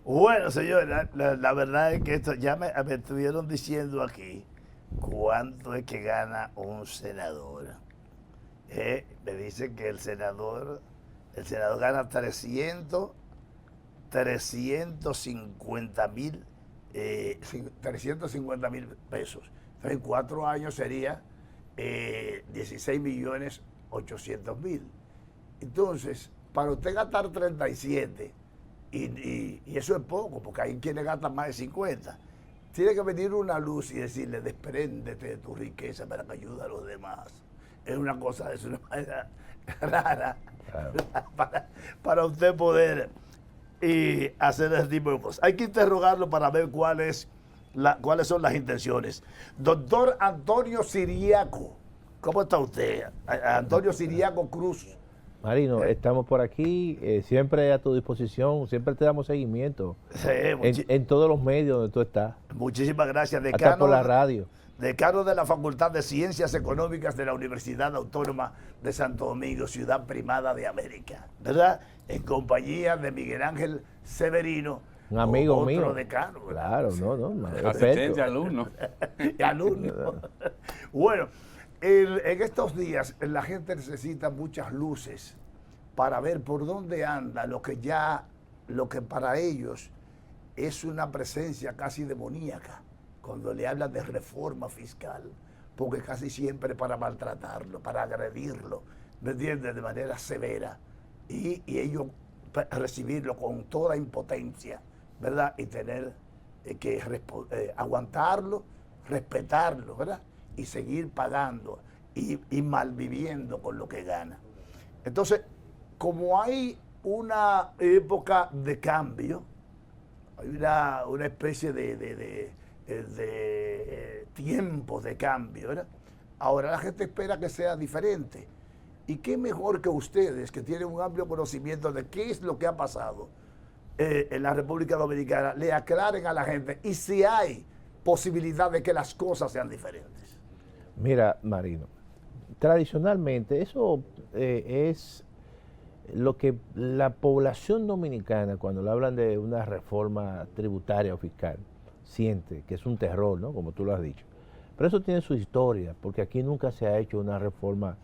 Bueno, señor, la verdad es que esto ya me estuvieron diciendo aquí cuánto es que gana un senador. Me dicen que el senador gana 350 mil pesos. Entonces, en 4 años sería 16.800.000. Entonces, para usted gastar 37, y eso es poco, porque hay quienes gastan más de 50, tiene que venir una luz y decirle, despréndete de tu riqueza para que ayude a los demás. Es una manera rara, Claro. para usted poder hacer ese tipo de cosas. Hay que interrogarlo para ver cuáles son las intenciones. Doctor Antonio Siriaco, ¿cómo está usted? Antonio Siriaco Cruz. Marino, estamos por aquí, siempre a tu disposición, siempre te damos seguimiento Sí, en todos los medios donde tú estás, muchísimas gracias, hasta por la radio. decano de la Facultad de Ciencias Económicas de la Universidad Autónoma de Santo Domingo, ciudad primada de América, ¿verdad? En compañía de Miguel Ángel Severino, Un amigo otro mío. decano, ¿verdad? Claro, no, Asistente, alumno. Y alumno. Bueno, en estos días la gente necesita muchas luces para ver por dónde anda lo que para ellos es una presencia casi demoníaca cuando le hablan de reforma fiscal, porque casi siempre para maltratarlo, para agredirlo, ¿me entiendes? De manera severa, y ellos recibirlo con toda impotencia, ¿verdad? Y tener que aguantarlo, respetarlo, ¿verdad? Y seguir pagando y malviviendo con lo que gana. Entonces, como hay una época de cambio, hay una especie de tiempo de cambio, ¿verdad? Ahora la gente espera que sea diferente. ¿Y qué mejor que ustedes, que tienen un amplio conocimiento de qué es lo que ha pasado en la República Dominicana, le aclaren a la gente y si hay posibilidad de que las cosas sean diferentes? Mira, Marino, tradicionalmente eso es lo que la población dominicana, cuando le hablan de una reforma tributaria o fiscal, siente que es un terror, ¿no? Como tú lo has dicho. Pero eso tiene su historia, porque aquí nunca se ha hecho una reforma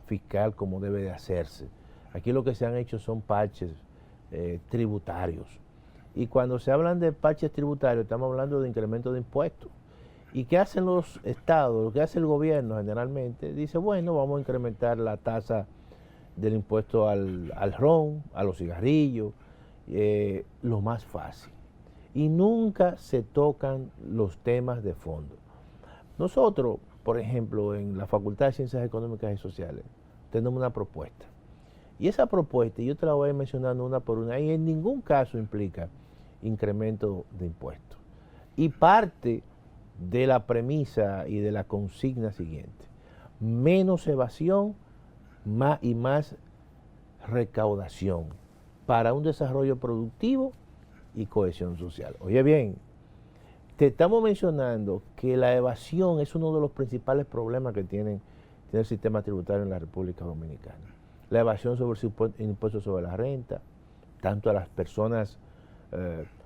fiscal como debe de hacerse. Aquí lo que se han hecho son parches tributarios. Y cuando se hablan de parches tributarios, estamos hablando de incremento de impuestos. ¿Y qué hacen los estados? Lo que hace el gobierno generalmente, dice, bueno, vamos a incrementar la tasa del impuesto al ron, a los cigarrillos, lo más fácil. Y nunca se tocan los temas de fondo. Nosotros, por ejemplo, en la Facultad de Ciencias Económicas y Sociales, tenemos una propuesta. Y esa propuesta, yo te la voy a ir mencionando una por una, y en ningún caso implica incremento de impuestos. Y parte de la premisa y de la consigna siguiente: menos evasión y más recaudación para un desarrollo productivo y cohesión social. Oye bien, te estamos mencionando que la evasión es uno de los principales problemas que tiene el sistema tributario en la República Dominicana. La evasión sobre el impuesto sobre la renta, tanto a las personas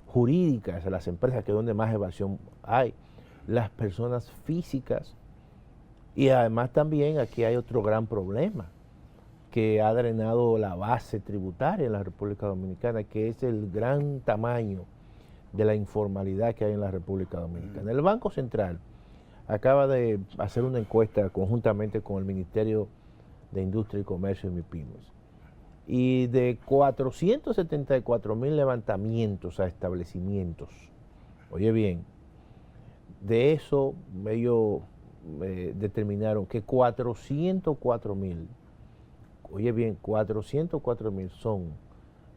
jurídicas, a las empresas, que es donde más evasión hay, las personas físicas, y además también aquí hay otro gran problema que ha drenado la base tributaria en la República Dominicana, que es el gran tamaño de la informalidad que hay en la República Dominicana. El Banco Central acaba de hacer una encuesta conjuntamente con el Ministerio de Industria y Comercio y MIPYMES, y de 474,000 levantamientos a establecimientos, oye bien, de eso ellos determinaron que 404,000, oye bien, 404,000 son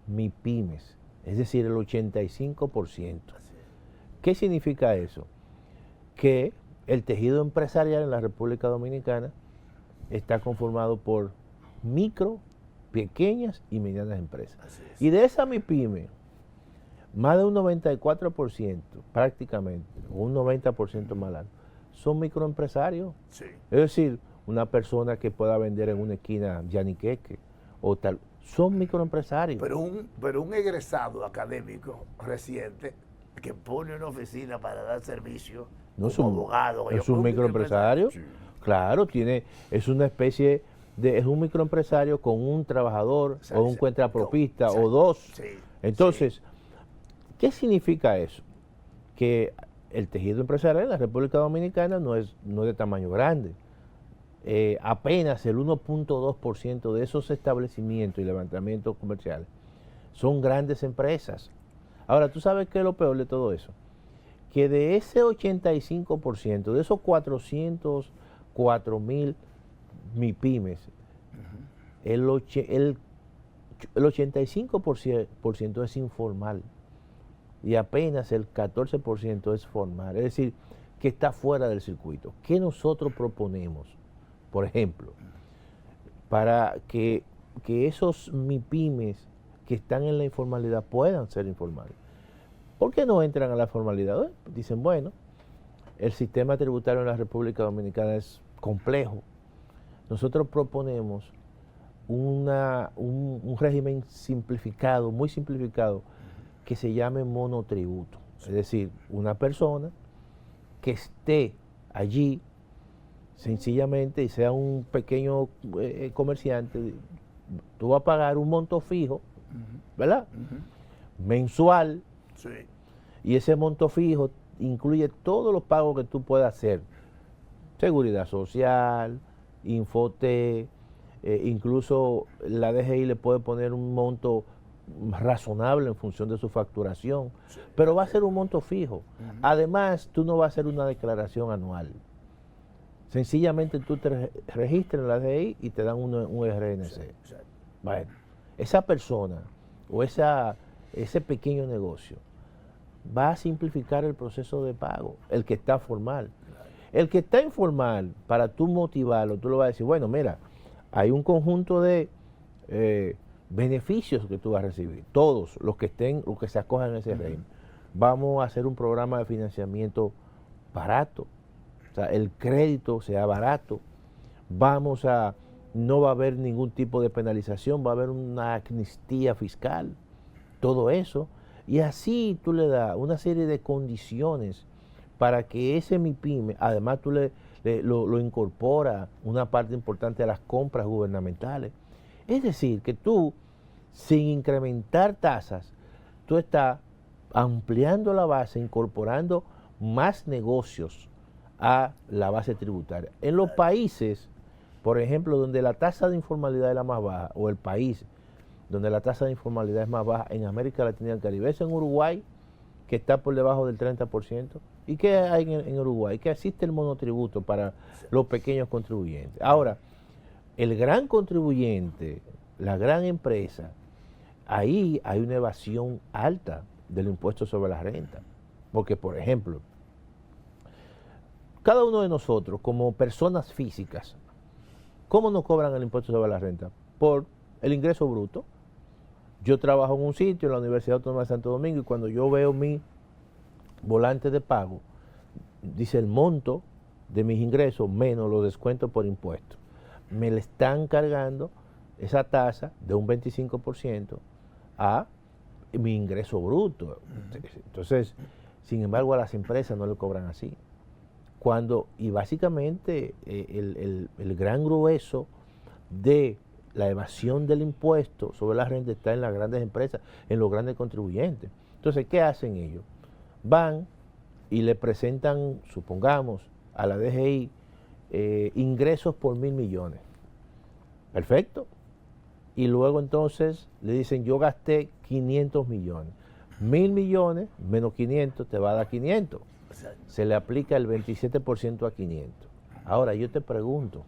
MIPYMES, es decir, el 85%. ¿Qué significa eso? Que el tejido empresarial en la República Dominicana está conformado por micro, pequeñas y medianas empresas. Y de esa MIPYME, más de un 94%, prácticamente, o un 90% más alto, son microempresarios. Sí. Es decir, una persona que pueda vender en una esquina yaniqueque, o tal, son microempresarios. Pero un egresado académico reciente que pone una oficina para dar servicio, No como abogado. es un microempresario. Sí. Claro, es una especie es un microempresario con un trabajador o un cuentapropista o dos. Sí, Entonces, ¿qué significa eso? Que el tejido empresarial en la República Dominicana no es de tamaño grande. Apenas el 1.2% de esos establecimientos y levantamientos comerciales son grandes empresas. Ahora, ¿tú sabes qué es lo peor de todo eso? Que de ese 85%, de esos 404,000 MIPYMES, el 85% es informal y apenas el 14% es formal, es decir, que está fuera del circuito. ¿Qué nosotros proponemos, por ejemplo, para que esos MIPYMES que están en la informalidad puedan ser informales? ¿Por qué no entran a la formalidad? Dicen, bueno, el sistema tributario en la República Dominicana es complejo. Nosotros proponemos un régimen simplificado, muy simplificado, que se llame monotributo. Es decir, una persona que esté allí sencillamente y sea un pequeño comerciante, tú vas a pagar un monto fijo, ¿verdad? Mensual. Sí. Y ese monto fijo incluye todos los pagos que tú puedas hacer. Seguridad social, Infotec, incluso la DGI le puede poner un monto razonable en función de su facturación, pero va a ser un monto fijo. Además, tú no vas a hacer una declaración anual. Sencillamente tú te registras en la DGI y te dan un RNC. Bueno, esa persona o ese pequeño negocio va a simplificar el proceso de pago, el que está formal. El que está informal, para tú motivarlo, tú le vas a decir, bueno, mira, hay un conjunto de beneficios que tú vas a recibir, todos los que se acojan a ese régimen. Vamos a hacer un programa de financiamiento barato, o sea, el crédito sea barato, no va a haber ningún tipo de penalización, va a haber una amnistía fiscal, todo eso, y así tú le das una serie de condiciones para que ese MIPYME, además tú lo incorpora una parte importante de las compras gubernamentales. Es decir, que tú, sin incrementar tasas, tú estás ampliando la base, incorporando más negocios a la base tributaria. En los países, por ejemplo, donde la tasa de informalidad es la más baja, o el país donde la tasa de informalidad es más baja en América Latina y el Caribe, es en Uruguay, que está por debajo del 30%. ¿Y qué hay en Uruguay? Que existe el monotributo para los pequeños contribuyentes. Ahora, el gran contribuyente, la gran empresa, ahí hay una evasión alta del impuesto sobre la renta. Porque, por ejemplo, cada uno de nosotros, como personas físicas, ¿cómo nos cobran el impuesto sobre la renta? Por el ingreso bruto. Yo trabajo en un sitio, en la Universidad Autónoma de Santo Domingo, y cuando yo veo mi volante de pago, dice el monto de mis ingresos menos los descuentos por impuestos. Me le están cargando esa tasa de un 25% a mi ingreso bruto. Entonces, sin embargo, a las empresas no le cobran así. Y básicamente el gran grueso de la evasión del impuesto sobre la renta está en las grandes empresas, en los grandes contribuyentes. Entonces, ¿qué hacen ellos? Van y le presentan, supongamos, a la DGI ingresos por 1.000 millones. Perfecto. Y luego entonces le dicen, yo gasté 500 millones. 1.000 millones menos 500 te va a dar 500. Se le aplica el 27% a 500. Ahora, yo te pregunto,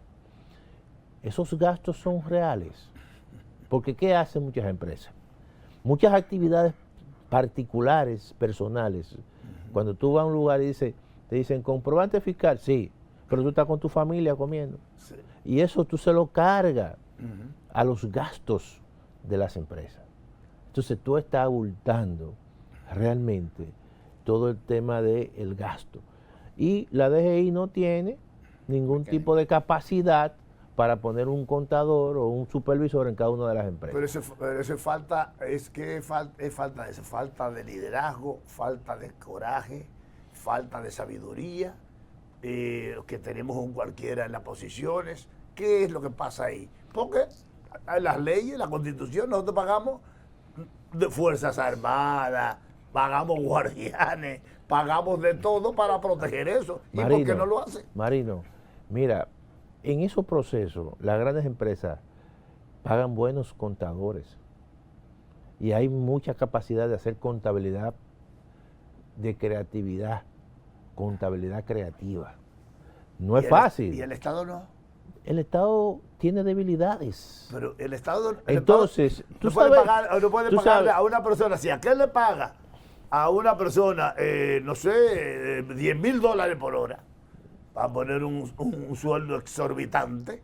¿esos gastos son reales? Porque ¿qué hacen muchas empresas? Muchas actividades particulares, personales. Cuando tú vas a un lugar y te dicen, comprobante fiscal, sí, pero tú estás con tu familia comiendo. Sí. Y eso tú se lo cargas a los gastos de las empresas. Entonces tú estás abultando realmente todo el tema del gasto. Y la DGI no tiene ningún tipo de capacidad para poner un contador o un supervisor en cada una de las empresas. Pero eso es falta de liderazgo, falta de coraje, falta de sabiduría, que tenemos en cualquiera en las posiciones. ¿Qué es lo que pasa ahí? Porque las leyes, la Constitución, nosotros pagamos de Fuerzas Armadas, pagamos guardianes, pagamos de todo para proteger eso. ¿Y por qué no lo hacen? Marino, mira, en esos procesos, las grandes empresas pagan buenos contadores y hay mucha capacidad de hacer contabilidad de creatividad, contabilidad creativa. No es fácil. ¿Y el Estado no? El Estado tiene debilidades. Pero el Estado... Entonces, no puede pagarle a una persona. Si a qué le paga a una persona, no sé, $10,000 por hora, para poner un sueldo exorbitante,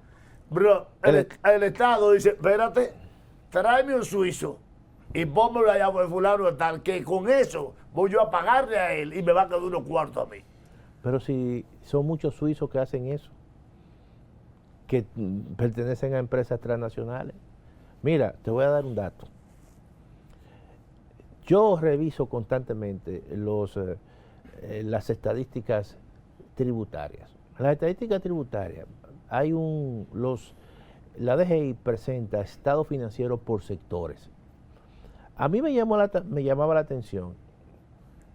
bro, el Estado dice, espérate, tráeme un suizo y pónmelo allá por fulano tal, que con eso voy yo a pagarle a él y me va a quedar unos cuartos a mí. Pero si son muchos suizos que hacen eso, que pertenecen a empresas transnacionales. Mira, te voy a dar un dato. Yo reviso constantemente las estadísticas tributarias. Las estadísticas tributarias, la DGI presenta estado financiero por sectores. A mí me llamaba la atención,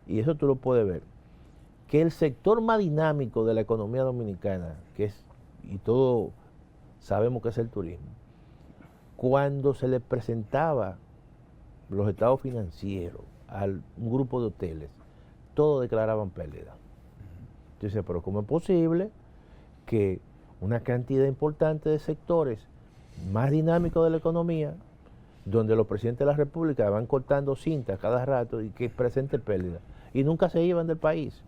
y eso tú lo puedes ver, que el sector más dinámico de la economía dominicana, y todos sabemos que es el turismo, cuando se le presentaba los estados financieros a un grupo de hoteles, todos declaraban pérdida. Entonces, pero ¿cómo es posible que una cantidad importante de sectores más dinámicos de la economía, donde los presidentes de la República van cortando cintas cada rato y que presente pérdida, y nunca se iban del país?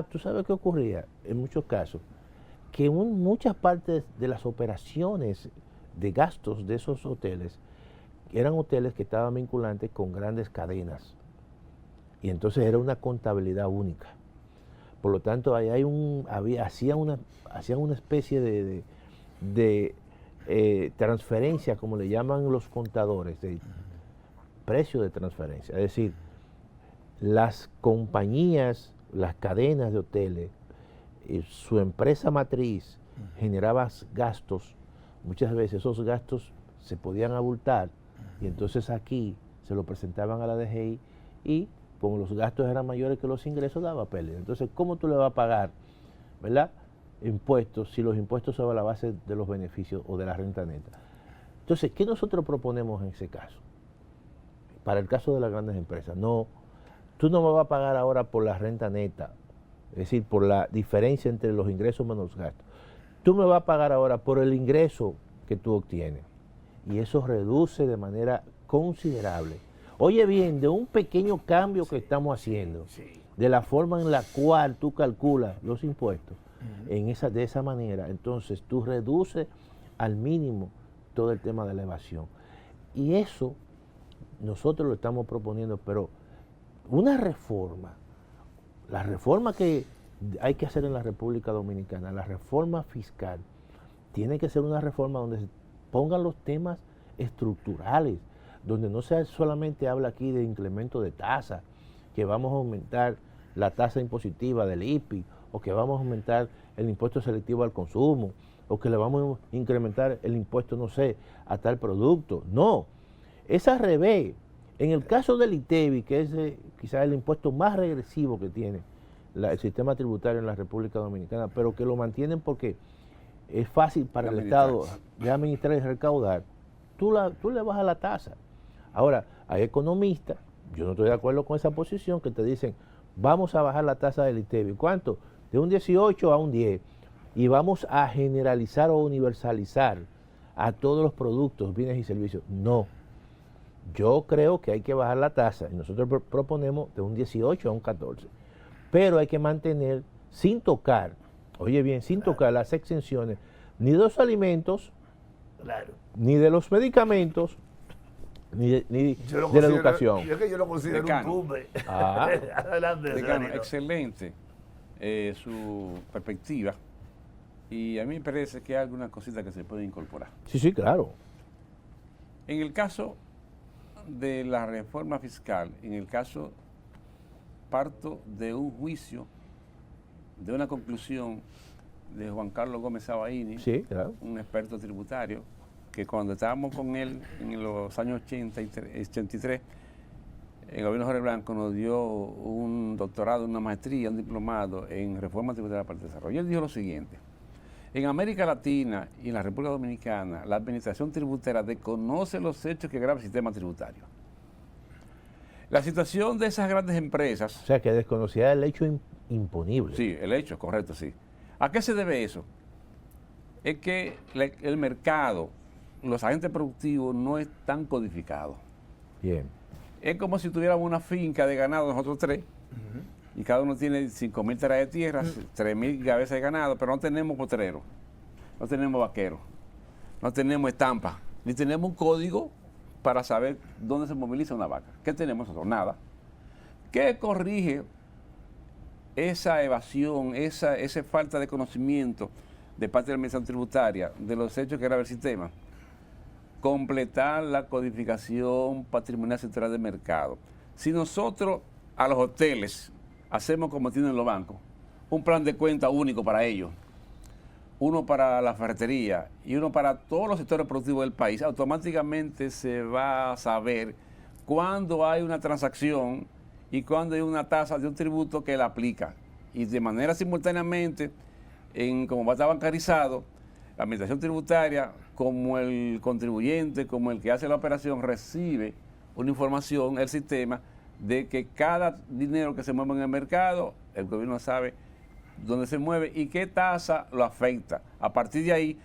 ¿Tú sabes qué ocurría en muchos casos? Que muchas partes de las operaciones de gastos de esos hoteles eran hoteles que estaban vinculantes con grandes cadenas. Y entonces era una contabilidad única. Por lo tanto, ahí hacían una especie de transferencia, como le llaman los contadores, de precio de transferencia. Es decir, las compañías, las cadenas de hoteles, su empresa matriz generaba gastos, muchas veces esos gastos se podían abultar y entonces aquí se lo presentaban a la DGI y como los gastos eran mayores que los ingresos daba pérdida. Entonces, ¿cómo tú le vas a pagar, verdad, impuestos si los impuestos son a la base de los beneficios o de la renta neta? Entonces, ¿qué nosotros proponemos en ese caso? Para el caso de las grandes empresas, no, tú no me vas a pagar ahora por la renta neta, es decir, por la diferencia entre los ingresos menos los gastos. Tú me vas a pagar ahora por el ingreso que tú obtienes. Y eso reduce de manera considerable. Oye bien, de un pequeño cambio que estamos haciendo, de la forma en la cual tú calculas los impuestos, de esa manera, entonces tú reduces al mínimo todo el tema de la evasión. Y eso nosotros lo estamos proponiendo, pero una reforma, la reforma que hay que hacer en la República Dominicana, la reforma fiscal, tiene que ser una reforma donde se pongan los temas estructurales, donde no se solamente habla aquí de incremento de tasa, que vamos a aumentar la tasa impositiva del IPI, o que vamos a aumentar el impuesto selectivo al consumo, o que le vamos a incrementar el impuesto, no sé, a tal producto. No, es al revés. En el caso del ITEVI, que es quizás el impuesto más regresivo que tiene el sistema tributario en la República Dominicana, pero que lo mantienen porque es fácil para el Estado de administrar y recaudar, tú le bajas la tasa. Ahora, hay economistas, yo no estoy de acuerdo con esa posición, que te dicen, vamos a bajar la tasa del ITEVI. ¿Cuánto? De un 18 a un 10. Y vamos a generalizar o universalizar a todos los productos, bienes y servicios. No. Yo creo que hay que bajar la tasa, y nosotros proponemos de un 18 a un 14. Pero hay que mantener, sin tocar, oye bien, sin tocar las exenciones, ni de los alimentos, ni de los medicamentos, ni de la educación. Yo que yo lo considero Decano. un tumbe. Adelante, Decano, excelente su perspectiva y a mí me parece que hay alguna cosita que se puede incorporar. Sí, sí, claro. En el caso de la reforma fiscal, en el caso parto de un juicio, de una conclusión de Juan Carlos Gómez Sabaini, Sí, claro. un experto tributario, que cuando estábamos con él en los años 83, el gobierno Jorge Blanco nos dio un doctorado, una maestría, un diplomado en reforma tributaria para el desarrollo. Él dijo lo siguiente: en América Latina y en la República Dominicana, la administración tributaria desconoce los hechos que grava el sistema tributario. La situación de esas grandes empresas... O sea, que desconocía el hecho imponible. Sí, el hecho, correcto, sí. ¿A qué se debe eso? Es que el mercado, los agentes productivos no están codificados. Bien. Es como si tuviéramos una finca de ganado nosotros tres, y cada uno tiene 5.000 teras de tierra, 3.000 cabezas de ganado, pero no tenemos potreros, no tenemos vaqueros, no tenemos estampas, ni tenemos un código para saber dónde se moviliza una vaca. ¿Qué tenemos nosotros? Nada. ¿Qué corrige esa evasión, esa falta de conocimiento de parte de la administración tributaria de los hechos que grava el sistema? Completar la codificación patrimonial central del mercado. Si nosotros a los hoteles hacemos como tienen los bancos, un plan de cuenta único para ellos, uno para la ferretería y uno para todos los sectores productivos del país, automáticamente se va a saber cuándo hay una transacción y cuándo hay una tasa de un tributo que la aplica. Y de manera simultáneamente, como va a estar bancarizado, la administración tributaria, como el contribuyente, como el que hace la operación, recibe una información, el sistema, de que cada dinero que se mueve en el mercado, el gobierno sabe dónde se mueve y qué tasa lo afecta. A partir de ahí,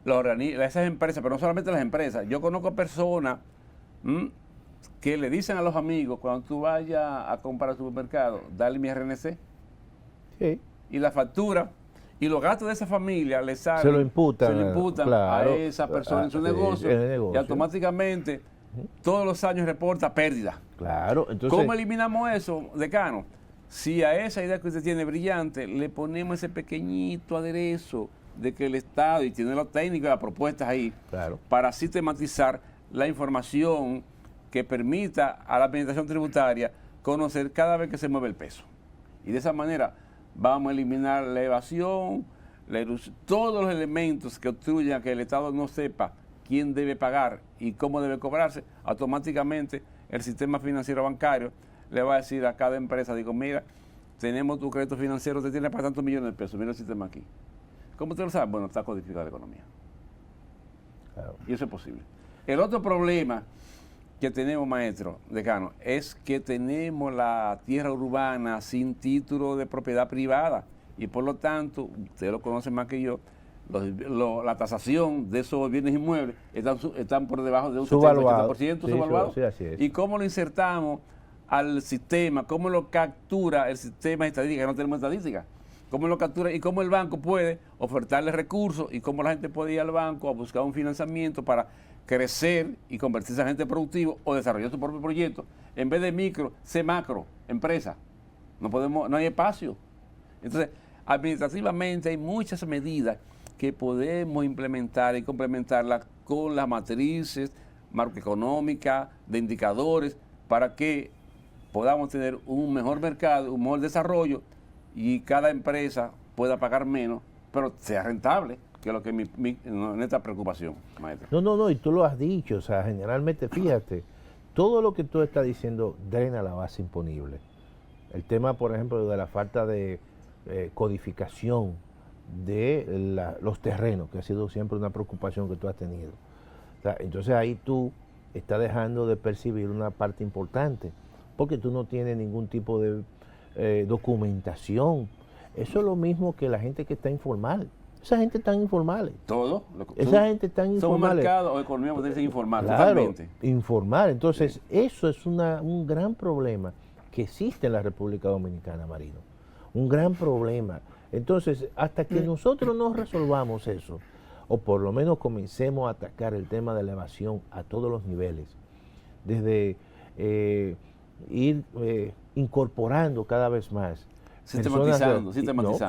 esas empresas, pero no solamente las empresas, yo conozco personas que le dicen a los amigos, cuando tú vayas a comprar al supermercado, dale mi RNC. Sí. Y la factura y los gastos de esa familia le salen, se lo imputan, claro, a esa persona en su negocio, y automáticamente todos los años reporta pérdida. Claro, entonces... ¿Cómo eliminamos eso, decano? Si a esa idea que usted tiene brillante le ponemos ese pequeñito aderezo de que el Estado, y tiene los técnicos y las propuestas ahí, claro, para sistematizar la información que permita a la administración tributaria conocer cada vez que se mueve el peso. Y de esa manera vamos a eliminar la evasión, todos los elementos que obstruyan a que el Estado no sepa quién debe pagar y cómo debe cobrarse. Automáticamente el sistema financiero bancario le va a decir a cada empresa, digo, mira, tenemos tu crédito financiero, te tiene para tantos millones de pesos, mira el sistema aquí. ¿Cómo usted lo sabe? Bueno, está codificada la economía. Claro. Y eso es posible. El otro problema que tenemos, maestro, decano, es que tenemos la tierra urbana sin título de propiedad privada y por lo tanto, usted lo conoce más que yo, la tasación de esos bienes inmuebles están por debajo de un 70% subvaluados. Sí, así es. ¿Y cómo lo insertamos al sistema? ¿Cómo lo captura el sistema de estadística? No tenemos estadística. ¿Cómo lo captura y cómo el banco puede ofertarle recursos y cómo la gente puede ir al banco a buscar un financiamiento para crecer y convertirse en agente productivo o desarrollar su propio proyecto? En vez de micro, ser macro, empresa. No hay espacio. Entonces, administrativamente hay muchas medidas que podemos implementar y complementarlas con las matrices macroeconómicas, de indicadores, para que podamos tener un mejor mercado, un mejor desarrollo y cada empresa pueda pagar menos, pero sea rentable, que es lo que es nuestra preocupación, maestro. No, y tú lo has dicho, o sea, generalmente, fíjate, todo lo que tú estás diciendo drena la base imponible. El tema, por ejemplo, de la falta de codificación de los terrenos, que ha sido siempre una preocupación que tú has tenido. O sea, entonces ahí tú estás dejando de percibir una parte importante, porque tú no tienes ningún tipo de documentación. Eso es lo mismo que la gente que está informal. Esa gente está informal. Todo. Esa gente está informal. Somos mercado o economía podría ser informal, claro, totalmente. Informal. Entonces, eso es un gran problema que existe en la República Dominicana, Marino. Un gran problema. Entonces, hasta que nosotros no resolvamos eso, o por lo menos comencemos a atacar el tema de la evasión a todos los niveles, desde ir incorporando cada vez más, sistematizando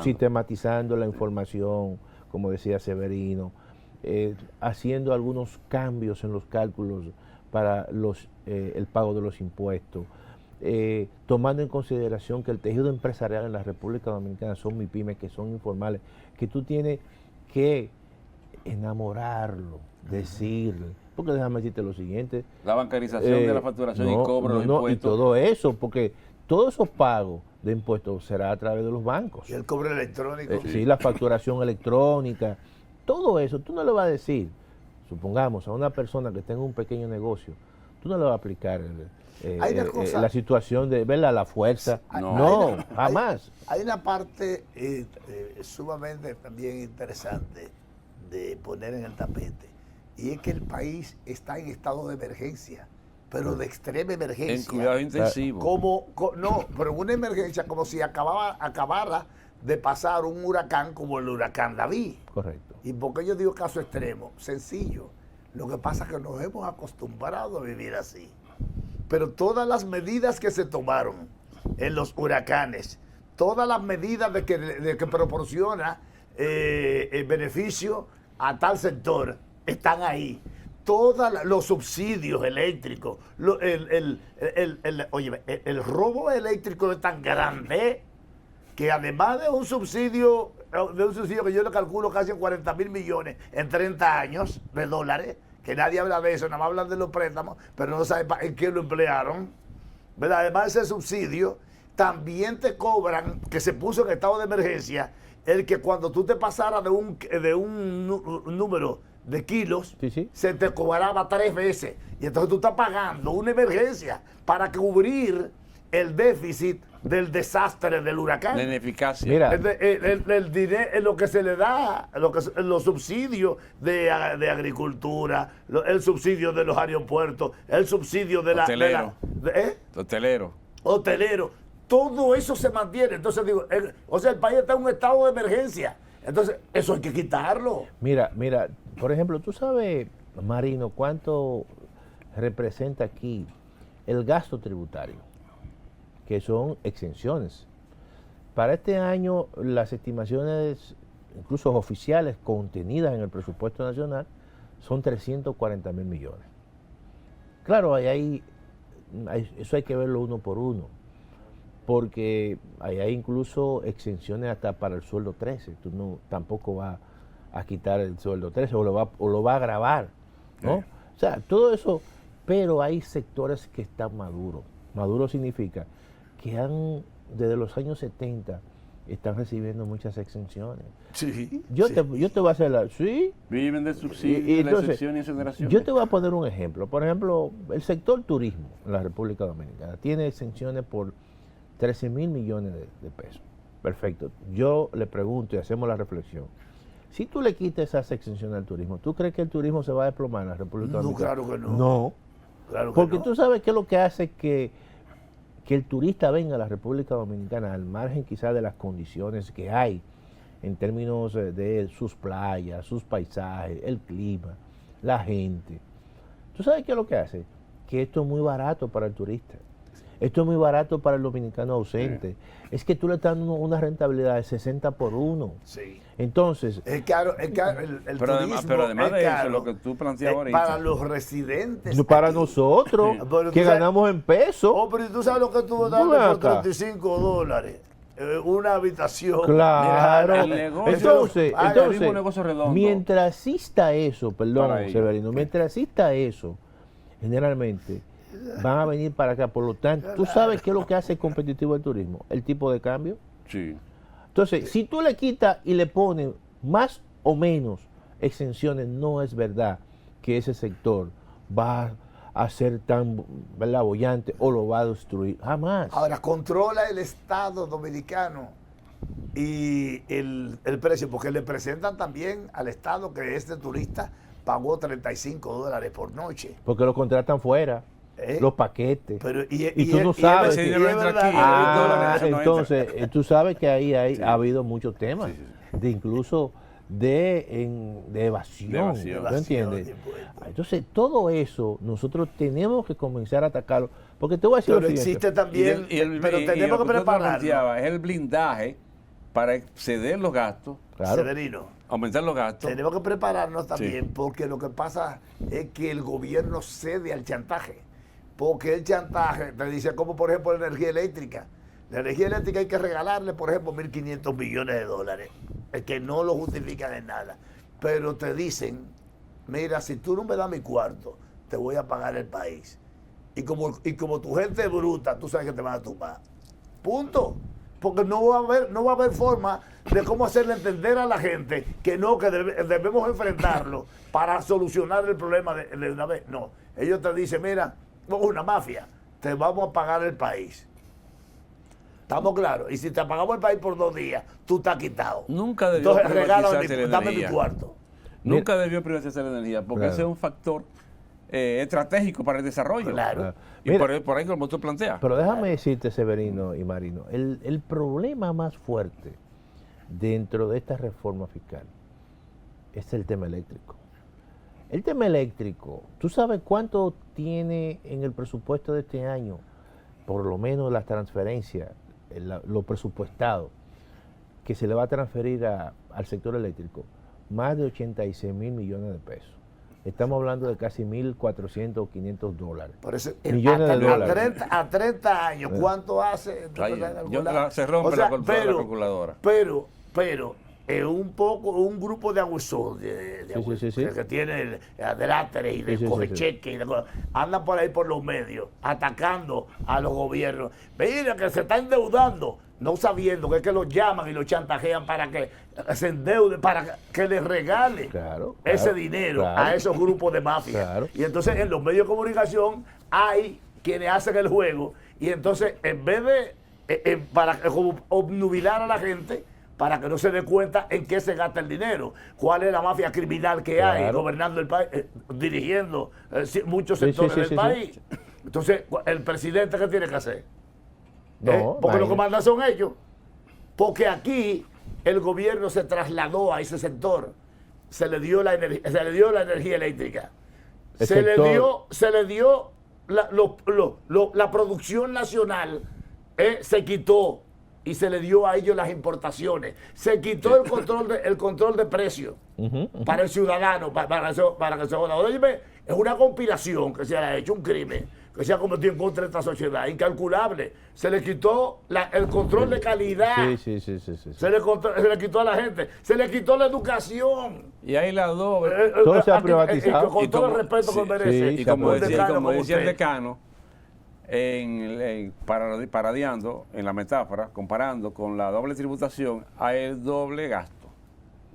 sistematizando la información, como decía Severino, haciendo algunos cambios en los cálculos para el pago de los impuestos, tomando en consideración que el tejido empresarial en la República Dominicana son MIPYMES, que son informales, que tú tienes que enamorarlo, decirle, porque déjame decirte lo siguiente. La bancarización de la facturación y cobro de los impuestos. Y todo eso, porque todos esos pagos de impuestos será a través de los bancos. Y el cobro electrónico. Sí, la facturación electrónica, todo eso, tú no le vas a decir, supongamos, a una persona que tenga un pequeño negocio, tú no le vas a aplicar la situación de, ¿verdad?, la fuerza. No, jamás. Hay una parte sumamente también interesante de poner en el tapete, y es que el país está en estado de emergencia, pero de extrema emergencia. En cuidado intensivo. No, pero una emergencia como si acabara de pasar un huracán como el huracán David. Correcto. ¿Y por qué yo digo caso extremo? Sencillo. Lo que pasa es que nos hemos acostumbrado a vivir así. Pero todas las medidas que se tomaron en los huracanes, todas las medidas de que proporciona el beneficio a tal sector, están ahí. Todos los subsidios eléctricos, el robo eléctrico es tan grande que además de un subsidio que yo le calculo casi en 40.000 millones en 30 años de dólares, que nadie habla de eso, nada más hablan de los préstamos, pero no sabe en qué lo emplearon, ¿verdad? Además de ese subsidio, también te cobran, que se puso en estado de emergencia, el que cuando tú te pasaras de un número de kilos, sí, se te cobraba 3 veces. Y entonces tú estás pagando una emergencia para cubrir el déficit del desastre del huracán. La ineficacia. Mira, el dinero, lo que se le da, los subsidios de agricultura, el subsidio de los aeropuertos, el subsidio de hotelero, todo eso se mantiene. Entonces digo, el país está en un estado de emergencia. Entonces, eso hay que quitarlo. Mira, por ejemplo, tú sabes, Marino, cuánto representa aquí el gasto tributario, que son exenciones. Para este año, las estimaciones, incluso oficiales, contenidas en el presupuesto nacional, son 340.000 millones. Claro, eso hay que verlo uno por uno, porque hay incluso exenciones hasta para el sueldo 13. Tú tampoco vas a quitar el sueldo 13 o lo va a agravar, ¿no? Sí. O sea, todo eso, pero hay sectores que están maduros. Maduro significa que desde los años 70 están recibiendo muchas exenciones. Sí. Yo te voy a hacer ¿sí? Viven de subsidios, la excepción y exoneración. Yo te voy a poner un ejemplo. Por ejemplo, el sector turismo en la República Dominicana tiene exenciones por 13.000 millones de pesos. Perfecto. Yo le pregunto y hacemos la reflexión. Si tú le quitas esas exenciones al turismo, ¿tú crees que el turismo se va a desplomar en la República Dominicana? No, claro que no. No. Claro que porque no. Tú sabes qué es lo que hace que el turista venga a la República Dominicana, al margen quizás de las condiciones que hay en términos de sus playas, sus paisajes, el clima, la gente. ¿Tú sabes qué es lo que hace? Que esto es muy barato para el turista. Esto es muy barato para el dominicano ausente. Sí. Es que tú le estás dando una rentabilidad de 60 por 1. Sí. Entonces... Es caro, el turismo pero además es de caro, eso, lo que tú planteabas ahorita. Para los residentes. Para aquí. nosotros, sí. que ganamos en pesos. Oh, pero tú sabes lo que tú das por $35. Una habitación. Claro. Mira, el negocio, entonces el mismo negocio redondo. Mientras exista eso, perdón, Severino, mientras exista eso, generalmente van a venir para acá. Por lo tanto, ¿tú sabes qué es lo que hace competitivo el turismo? El tipo de cambio. Sí. Entonces, si tú le quitas y le pones más o menos exenciones, no es verdad que ese sector va a ser tan, ¿verdad?, bollante o lo va a destruir. Jamás. Ahora, controla el Estado dominicano y el precio, porque le presentan también al Estado que este turista pagó $35 por noche. Porque lo contratan fuera. Los paquetes. Pero, y tú no sabes. Entonces, tú sabes que ahí ha habido muchos temas, de incluso de evasión. ¿Tú entiendes? Entonces, todo eso nosotros tenemos que comenzar a atacarlo. Porque te voy a decir pero existe también, pero tenemos que prepararlo. Es el blindaje para exceder los gastos. Claro. Severino. aumentar los gastos. Tenemos que prepararnos también, porque lo que pasa es que el gobierno cede al chantaje. Porque el chantaje te dice, como por ejemplo la energía eléctrica. La energía eléctrica hay que regalarle, por ejemplo, 1.500 millones de dólares, que no lo justifican en nada. Pero te dicen, mira, si tú no me das mi cuarto, te voy a pagar el país. Y como tu gente es bruta, tú sabes que te van a tumbar. Punto. Porque no va a haber forma de cómo hacerle entender a la gente que no, que debemos enfrentarlo para solucionar el problema de una vez. No, ellos te dicen, mira, somos una mafia, te vamos a pagar el país. ¿Estamos claros? Y si te pagamos el país por 2 días, tú estás quitado. Nunca debió Entonces, privatizarse la dame mi energía. cuarto. Nunca debió privatizar la energía, porque Claro. ese es un factor estratégico para el desarrollo. Claro. Y Mira, por ahí como tú planteas. Pero déjame decirte, Severino y Marino, el problema más fuerte dentro de esta reforma fiscal es el tema eléctrico. El tema eléctrico, ¿tú sabes cuánto tiene en el presupuesto de este año? Por lo menos las transferencias, lo presupuestado, que se le va a transferir al sector eléctrico, más de 86.000 millones de pesos. Estamos hablando de casi 1.400 o 500 dólares. Por eso, Millones de dólares. A 30 años, ¿cuánto hace? Se rompe la calculadora. Pero, un grupo de abusos Sí. que tiene adláteres y de cogecheques, andan por ahí por los medios, atacando a los gobiernos. Mira que se está endeudando, no sabiendo que es que los llaman y los chantajean para que se endeude, para que les regale ese dinero a esos grupos de mafia. Claro. Y entonces en los medios de comunicación hay quienes hacen el juego, y entonces en vez de para como obnubilar a la gente, para que no se dé cuenta en qué se gasta el dinero, cuál es la mafia criminal que hay gobernando el país, dirigiendo muchos sectores del país. Entonces, ¿el presidente qué tiene que hacer? No, porque los que mandan son ellos. Porque aquí el gobierno se trasladó a ese sector, se le dio la energía eléctrica, se le dio la producción nacional, se quitó. Y se le dio a ellos las importaciones. Se quitó el control de precios para el ciudadano, para que se joda. Óyeme, es una conspiración que se ha hecho, un crimen que se ha cometido en contra de esta sociedad, incalculable. Se le quitó el control de calidad. Sí. Se le quitó a la gente. Se le quitó la educación. Y ahí la doble. Todo se ha privatizado. Con todo el respeto que merece. Y como decía el usted. decano, parodiando en la metáfora, comparando con la doble tributación, hay el doble gasto.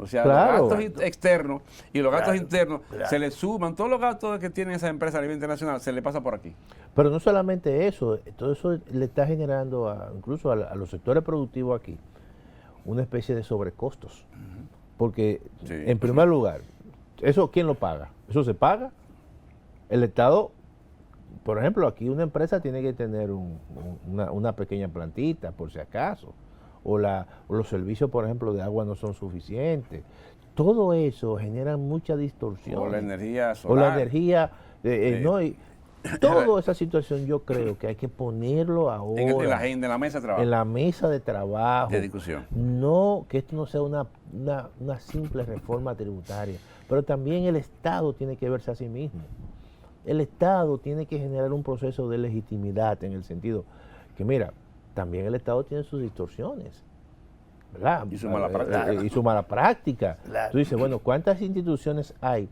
O sea, los gastos externos y los gastos internos se le suman, todos los gastos que tienen esas empresas a nivel internacional se le pasa por aquí. Pero no solamente eso, todo eso le está generando incluso a los sectores productivos aquí una especie de sobrecostos. Porque, en primer lugar, ¿eso quién lo paga? ¿Eso se paga? El Estado. Por ejemplo, aquí una empresa tiene que tener una pequeña plantita, por si acaso, o los servicios, por ejemplo, de agua no son suficientes. Todo eso genera mucha distorsión. O la energía solar. O la energía, no, y toda esa situación yo creo que hay que ponerlo ahora. En la agenda, en la mesa de trabajo. En la mesa de trabajo. De discusión. No, que esto no sea una simple reforma tributaria, pero también el Estado tiene que verse a sí mismo. El Estado tiene que generar un proceso de legitimidad en el sentido que, mira, también el Estado tiene sus distorsiones, ¿verdad? Y su mala práctica. Y su mala práctica. Claro. Tú dices, bueno, ¿cuántas instituciones hay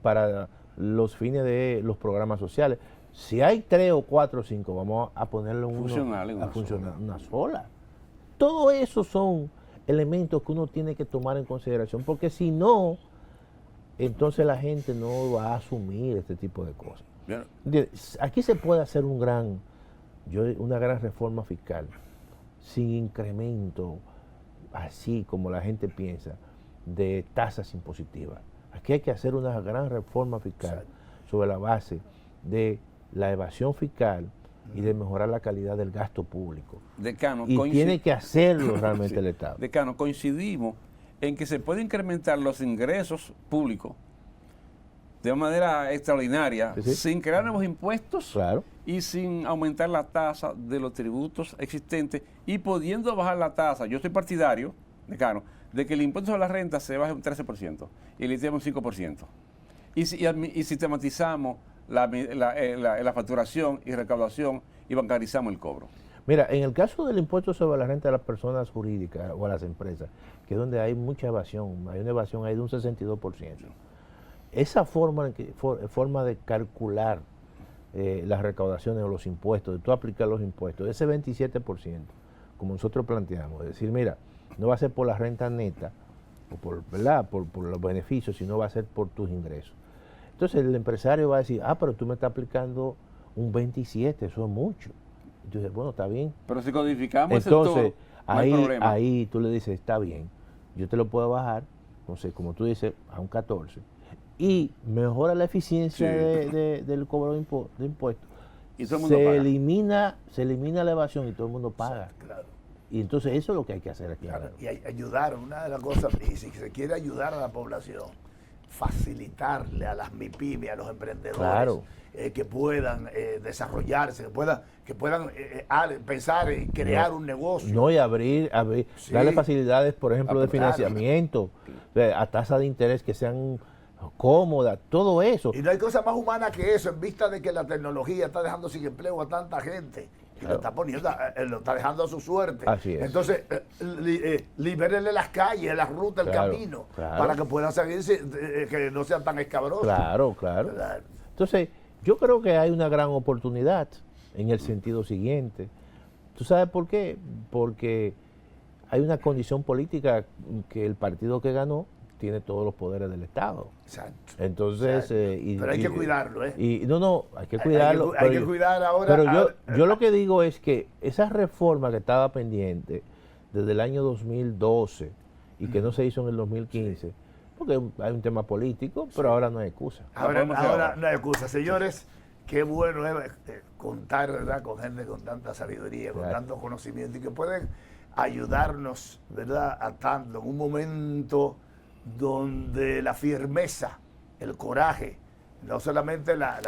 para los fines de los programas sociales? Si hay 3 o 4 o 5, vamos a ponerle una sola. Todo eso son elementos que uno tiene que tomar en consideración, porque si no, entonces la gente no va a asumir este tipo de cosas. Bien. Aquí se puede hacer una gran reforma fiscal sin incremento, así como la gente piensa, de tasas impositivas. Aquí hay que hacer una gran reforma fiscal sobre la base de la evasión fiscal y de mejorar la calidad del gasto público. Decano, y tiene que hacerlo realmente el Estado. Decano, coincidimos en que se puede incrementar los ingresos públicos de manera extraordinaria, sin crear nuevos impuestos y sin aumentar la tasa de los tributos existentes y pudiendo bajar la tasa. Yo soy partidario, decano, de que el impuesto sobre la renta se baje un 13% y le demos un 5%. Y sistematizamos la facturación y recaudación y bancarizamos el cobro. Mira, en el caso del impuesto sobre la renta de las personas jurídicas o a las empresas, que es donde hay mucha evasión, hay una evasión ahí de un 62%. Esa forma de calcular las recaudaciones o los impuestos, de tú aplicar los impuestos, ese 27%, como nosotros planteamos, es decir, mira, no va a ser por la renta neta, o ¿verdad? Por los beneficios, sino va a ser por tus ingresos. Entonces el empresario va a decir, pero tú me estás aplicando un 27, eso es mucho. Entonces, bueno, está bien. Pero si codificamos entonces, ese todo, no hay problema. ahí tú le dices, está bien, yo te lo puedo bajar, entonces, como tú dices, a un 14. Y mejora la eficiencia del cobro de impuestos. Y todo el mundo paga. Se elimina la evasión y todo el mundo paga. Claro. Y entonces eso es lo que hay que hacer aquí. Claro, y ayudar, una de las cosas, y si se quiere ayudar a la población, facilitarle a las MIPYME, a los emprendedores, Claro. Que puedan desarrollarse, que puedan pensar en crear un negocio. No, y abrir Sí. darle facilidades, por ejemplo, de Claro. financiamiento, a tasas de interés que sean cómodas, todo eso. Y no hay cosa más humana que eso, en vista de que la tecnología está dejando sin empleo a tanta gente. Y lo está poniendo, lo está dejando a su suerte. Así es. Entonces, libérenle las calles, las rutas, el Claro, camino, claro. para que puedan seguirse, que no sean tan escabrosos. Claro. ¿Verdad? Entonces, yo creo que hay una gran oportunidad en el sentido siguiente. ¿Tú sabes por qué? Porque hay una condición política que el partido que ganó tiene todos los poderes del Estado. Exacto. Entonces, Exacto. Pero hay que cuidarlo, ¿eh? Hay que cuidarlo. Hay que cuidar ahora. Pero yo lo que digo es que esa reforma que estaba pendiente desde el año 2012 y que no se hizo en el 2015, porque hay un tema político, pero ahora no hay excusa. Ahora no hay excusa. Señores, qué bueno es contar, ¿verdad?, con gente con tanta sabiduría, con Claro. tanto conocimiento y que pueden ayudarnos, ¿verdad?, a tanto en un momento donde la firmeza, el coraje, no solamente la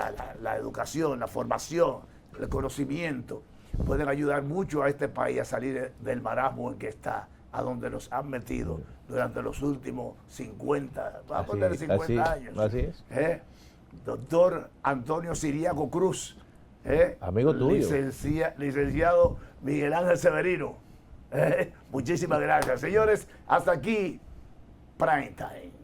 educación, la formación, el conocimiento, pueden ayudar mucho a este país a salir del marasmo en que está, a donde nos han metido durante los últimos 50, vamos a poner 50 años. Así es. Doctor Antonio Siriaco Cruz, Amigo tuyo. licenciado Miguel Ángel Severino. Muchísimas gracias. Señores, hasta aquí, Prime Time.